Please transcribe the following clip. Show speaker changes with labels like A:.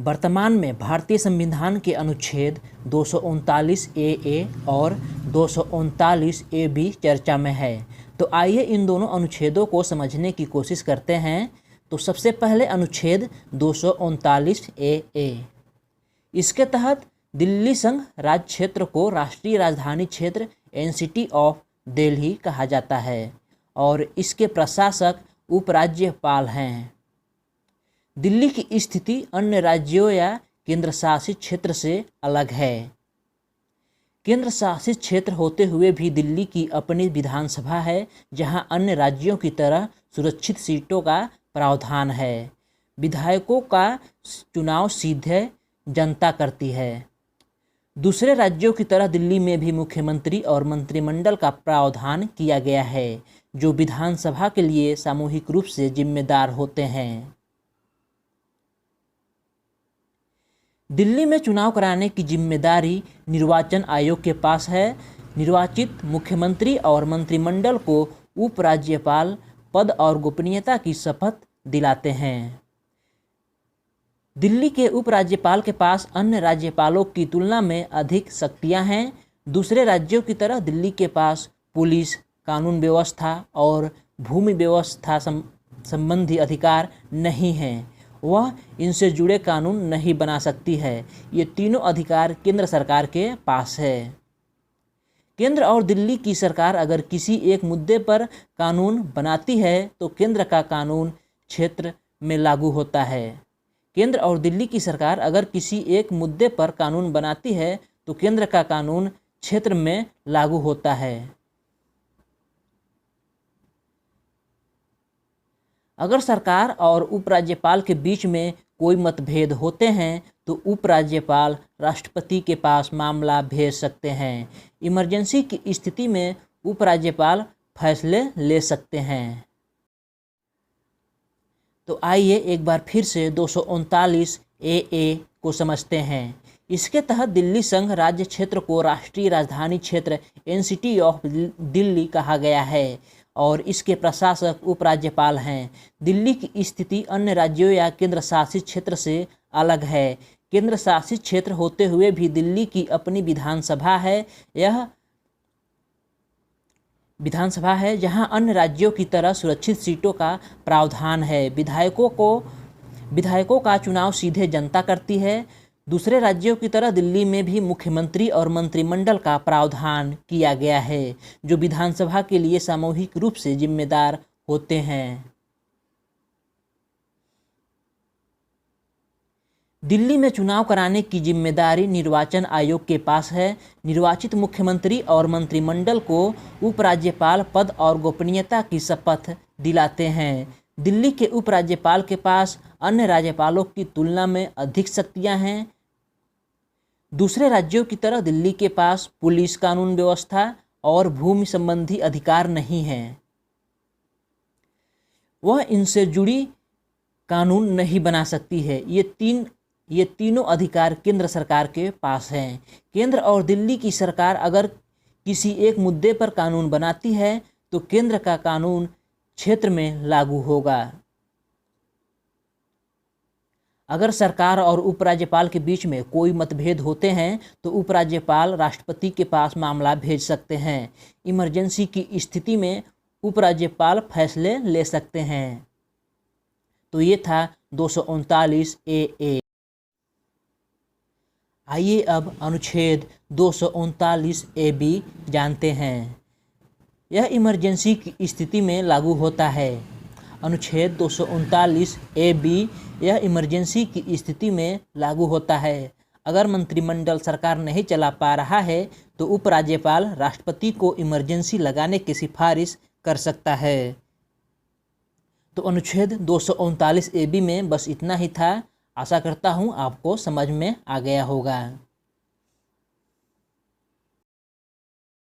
A: वर्तमान में भारतीय संविधान के अनुच्छेद 239 ए और 239 ए बी चर्चा में है। तो आइए इन दोनों अनुच्छेदों को समझने की कोशिश करते हैं। तो सबसे पहले अनुच्छेद 239 ए। इसके तहत दिल्ली संघ राज्य क्षेत्र को राष्ट्रीय राजधानी क्षेत्र एनसीटी ऑफ दिल्ली कहा जाता है और इसके प्रशासक उपराज्यपाल हैं। दिल्ली की स्थिति अन्य राज्यों या केंद्र शासित क्षेत्र से अलग है। केंद्र शासित क्षेत्र होते हुए भी दिल्ली की अपनी विधानसभा है, जहां अन्य राज्यों की तरह सुरक्षित सीटों का प्रावधान है। विधायकों का चुनाव सीधे जनता करती है। दूसरे राज्यों की तरह दिल्ली में भी मुख्यमंत्री और मंत्रिमंडल का प्रावधान किया गया है, जो विधानसभा के लिए सामूहिक रूप से जिम्मेदार होते हैं। दिल्ली में चुनाव कराने की जिम्मेदारी निर्वाचन आयोग के पास है। निर्वाचित मुख्यमंत्री और मंत्रिमंडल को उपराज्यपाल पद और गोपनीयता की शपथ दिलाते हैं। दिल्ली के उपराज्यपाल के पास अन्य राज्यपालों की तुलना में अधिक शक्तियां हैं। दूसरे राज्यों की तरह दिल्ली के पास पुलिस, कानून व्यवस्था और भूमि व्यवस्था संबंधी अधिकार नहीं हैं। वह इनसे जुड़े कानून नहीं बना सकती है। ये तीनों अधिकार केंद्र सरकार के पास है। केंद्र और दिल्ली की सरकार अगर किसी एक मुद्दे पर कानून बनाती है तो केंद्र का कानून क्षेत्र में लागू होता है। केंद्र और दिल्ली की सरकार अगर किसी एक मुद्दे पर कानून बनाती है तो केंद्र का कानून क्षेत्र में लागू होता है। अगर सरकार और उपराज्यपाल के बीच में कोई मतभेद होते हैं तो उपराज्यपाल राष्ट्रपति के पास मामला भेज सकते हैं। इमरजेंसी की स्थिति में उपराज्यपाल फैसले ले सकते हैं। तो आइए एक बार फिर से 239 ए को समझते हैं। इसके तहत दिल्ली संघ राज्य क्षेत्र को राष्ट्रीय राजधानी क्षेत्र एनसीटी ऑफ दिल्ली कहा गया है और इसके प्रशासक उपराज्यपाल हैं। दिल्ली की स्थिति अन्य राज्यों या केंद्र शासित क्षेत्र से अलग है। केंद्र शासित क्षेत्र होते हुए भी दिल्ली की अपनी विधानसभा है। यह विधानसभा है जहां अन्य राज्यों की तरह सुरक्षित सीटों का प्रावधान है। विधायकों का चुनाव सीधे जनता करती है। दूसरे राज्यों की तरह दिल्ली में भी मुख्यमंत्री और मंत्रिमंडल का प्रावधान किया गया है, जो विधानसभा के लिए सामूहिक रूप से जिम्मेदार होते हैं। दिल्ली में चुनाव कराने की जिम्मेदारी निर्वाचन आयोग के पास है। निर्वाचित मुख्यमंत्री और मंत्रिमंडल को उपराज्यपाल पद और गोपनीयता की शपथ दिलाते हैं। दिल्ली के उपराज्यपाल के पास अन्य राज्यपालों की तुलना में अधिक शक्तियां हैं। दूसरे राज्यों की तरह दिल्ली के पास पुलिस, कानून व्यवस्था और भूमि संबंधी अधिकार नहीं हैं। वह इनसे जुड़ी कानून नहीं बना सकती है। ये तीनों अधिकार केंद्र सरकार के पास हैं। केंद्र और दिल्ली की सरकार अगर किसी एक मुद्दे पर कानून बनाती है तो केंद्र का कानून क्षेत्र में लागू होगा। अगर सरकार और उपराज्यपाल के बीच में कोई मतभेद होते हैं तो उपराज्यपाल राष्ट्रपति के पास मामला भेज सकते हैं। इमरजेंसी की स्थिति में उपराज्यपाल फैसले ले सकते हैं। तो ये था 239 ए। आइए अब अनुच्छेद 239 ए बी जानते हैं। यह इमरजेंसी की स्थिति में लागू होता है। अनुच्छेद 239 ए बी यह इमरजेंसी की स्थिति में लागू होता है। अगर मंत्रिमंडल सरकार नहीं चला पा रहा है तो उपराज्यपाल राष्ट्रपति को इमरजेंसी लगाने की सिफारिश कर सकता है। तो अनुच्छेद 239 ए बी में बस इतना ही था। आशा करता हूँ आपको समझ में आ गया होगा।